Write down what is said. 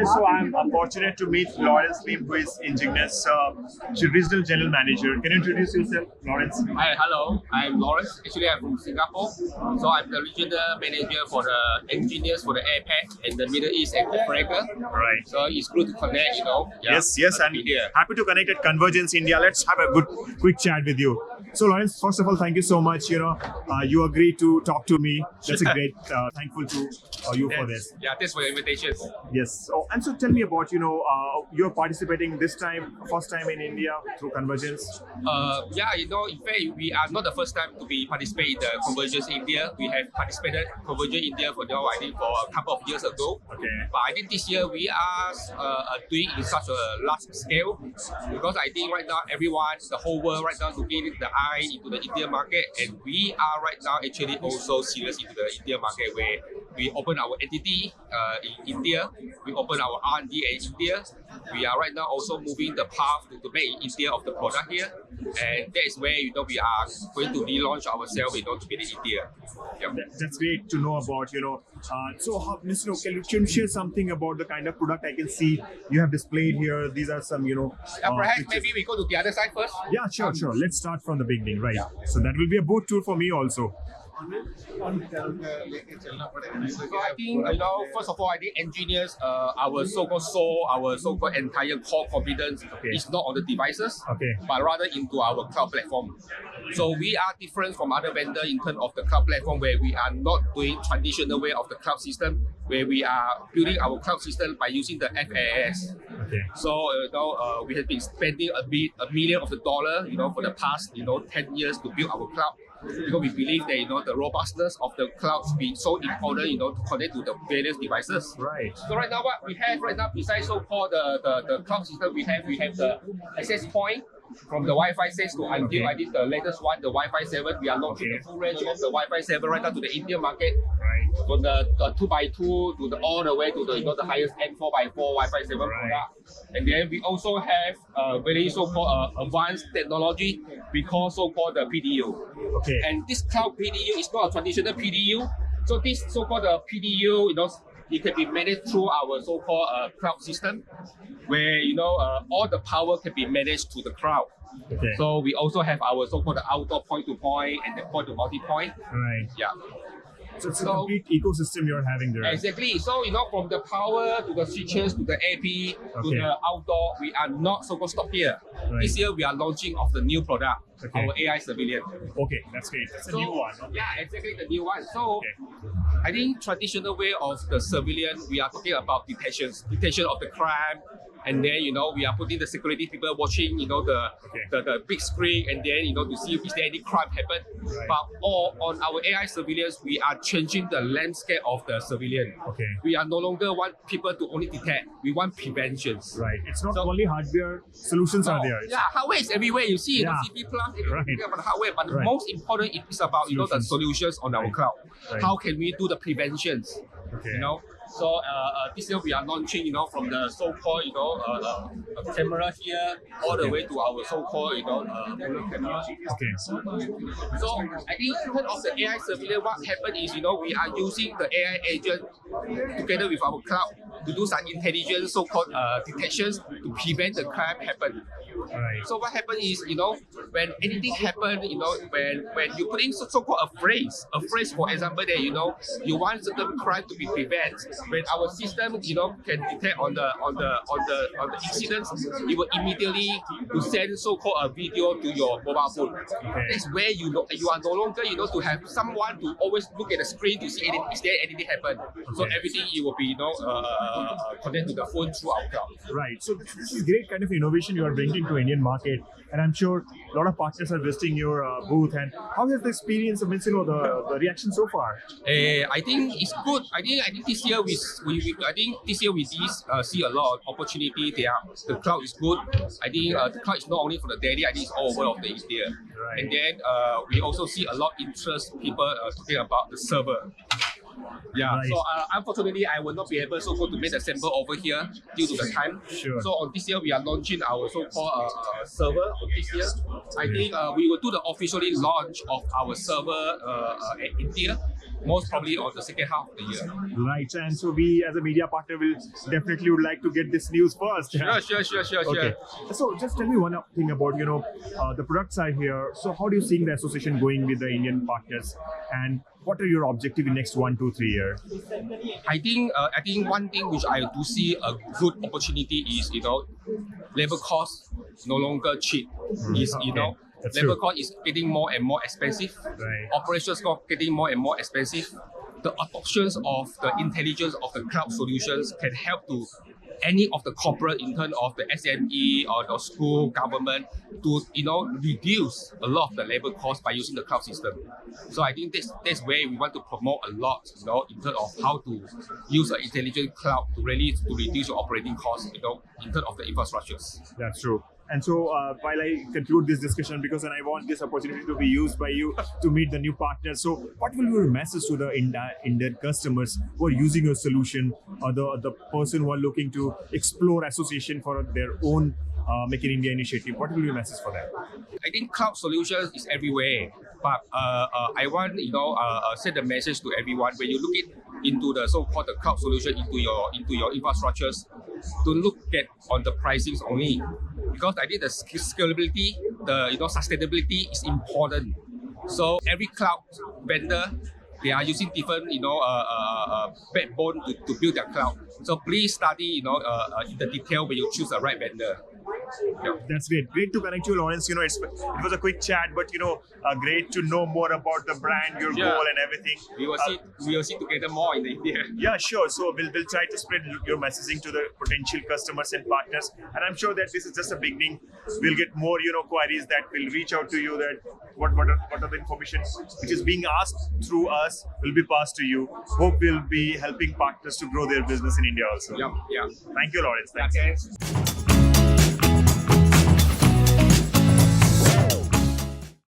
guys, so I'm fortunate to meet Lawrence Lim, who is EnGenius Regional General Manager. Can you introduce yourself, Lawrence? Hi, hello. I'm Lawrence. Actually, I'm from Singapore. So I'm the regional manager for the engineers for the APAC and the Middle East and Africa. Right. So it's good to connect, Yeah, Yes, and happy to connect at Convergence India. Let's have a quick chat with you. So Lawrence, first of all, thank you so much. You agreed to talk to me. That's a great, thankful to you for this. Yeah, thanks for the invitation. Yes. And so tell me about, you're participating this time, first time in India through Convergence. In fact, we are not the first time to be participating in the Convergence India. We have participated in Convergence India for a couple of years ago. Okay. But I think this year we are doing in such a large scale because I think right now everyone, the whole world right now looking the eye into the Indian market, and we are right now actually also serious into the Indian market where we open our entity in India, we open our R&D in India. We are right now also moving the path to make in India of the product here, and that is where we are going to relaunch ourselves to be in India. Yep. That's great to know about. So how, can you share something about the kind of product I can see you have displayed here? These are some perhaps pictures. maybe we go to the other side first. Yeah, sure. Let's start from the beginning, right? Yeah. So that will be a booth tour for me also. So I think, first of all, I think engineers, our so-called entire core competence is not on the devices, but rather into our cloud platform. So we are different from other vendors in terms of the cloud platform, where we are not doing traditional way of the cloud system, where we are building our cloud system by using the FaaS. So we have been spending $1 million for the past 10 years to build our cloud. Because we believe that the robustness of the cloud is so important, to connect to the various devices. Right. So right now, what we have right now, besides so-called the cloud system, we have the access point from the Wi-Fi 6 to until I think the latest one, the Wi-Fi 7. We are launching the full range of the Wi-Fi 7 right now to the Indian market. Right. From the 2x2 to all the way to the highest end 4x4 Wi-Fi 7 product. And then we also have very so-called advanced technology we call so-called the PDU. And this cloud PDU is not a traditional PDU. So this so-called PDU, it can be managed through our so-called cloud system, where all the power can be managed to the cloud. So we also have our so-called outdoor point-to-point and the point-to-multi-point. Right. Yeah. So it's a complete ecosystem you're having there. Exactly. So from the power to the switches to the AP to the outdoor, we are not so-called stop here. Right. This year we are launching of the new product, our AI Surveillance. That's great. That's a new one. Yeah, exactly, the new one. So I think traditional way of the surveillance, we are talking about detection of the crime. And then we are putting the security people watching the big screen, and then to see if there any crime happen. But on our AI surveillance, we are changing the landscape of the surveillance. We are no longer want people to only detect. We want preventions. Right. It's not only hardware solutions are there. Yeah, hardware is everywhere. You see CP Plus, about hardware, but the most important is about the solutions on our cloud. How can we do the preventions? So this year we are launching, from the so-called, camera here all the way to our so-called, camera. So I think in terms of the AI surveillance, what happened is, we are using the AI agent together with our cloud to do some intelligent so-called detections to prevent the crime happen. So what happened is, when anything happen, when you put in so-called a phrase, for example, that you want certain crime to be prevented. When our system, can detect on the incidents, it will immediately send so-called a video to your mobile phone. That's where you are no longer, to have someone to always look at the screen to see is there anything happen. So everything it will be, connected to the phone through our cloud. Right. So this is great kind of innovation you are bringing to Indian market, and I'm sure a lot of partners are visiting your booth. And how has the experience, the reaction so far? I think it's good. I think this year we see a lot of opportunity there. The cloud is good. I think the cloud is not only for the Delhi. I think it's all over of the India. And then we also see a lot of interest people talking about the server. Yeah. Right. So unfortunately, I will not be able to make the sample over here due to the time. Sure. So on this year, we are launching our so-called server on this year. I think we will do the officially launch of our server in India, most probably on the second half of the year. Right. And so we, as a media partner, will definitely would like to get this news first. Sure. So just tell me one thing about, the products are here. So how do you see the association going with the Indian partners? And what are your objectives in next 1, 2, 3 years? I think one thing which I do see a good opportunity is, labor cost no longer cheap. Labor cost is getting more and more expensive. Right. Operations cost getting more and more expensive. The adoptions of the intelligence of the cloud solutions can help to any of the corporate in terms of the SME or the school government to reduce a lot of the labor costs by using the cloud system. So I think that's where we want to promote a lot, in terms of how to use an intelligent cloud to reduce your operating costs, in terms of the infrastructures. That's true. And so while I conclude this discussion, because I want this opportunity to be used by you to meet the new partners, so what will be your message to the Indian customers who are using your solution, or the person who are looking to explore association for their own Make in India initiative? What will be your message for them? I think cloud solutions is everywhere, but I want send a message to everyone when you look into the so-called the cloud solution into your infrastructures, to look at on the pricings only, because I think the scalability, the sustainability is important. So every cloud vendor, they are using different backbone to build their cloud. So please study in the detail when you choose the right vendor. Yeah. That's great. Great to connect you, Lawrence. It was a quick chat, but great to know more about the brand, your goal, and everything. We will see together more in India. Yeah, sure. So we'll try to spread your messaging to the potential customers and partners, and I'm sure that this is just a beginning. We'll get more queries that will reach out to you. That what are the information which is being asked through us will be passed to you. Hope we'll be helping partners to grow their business in India also. Yeah. Thank you, Lawrence. Thanks.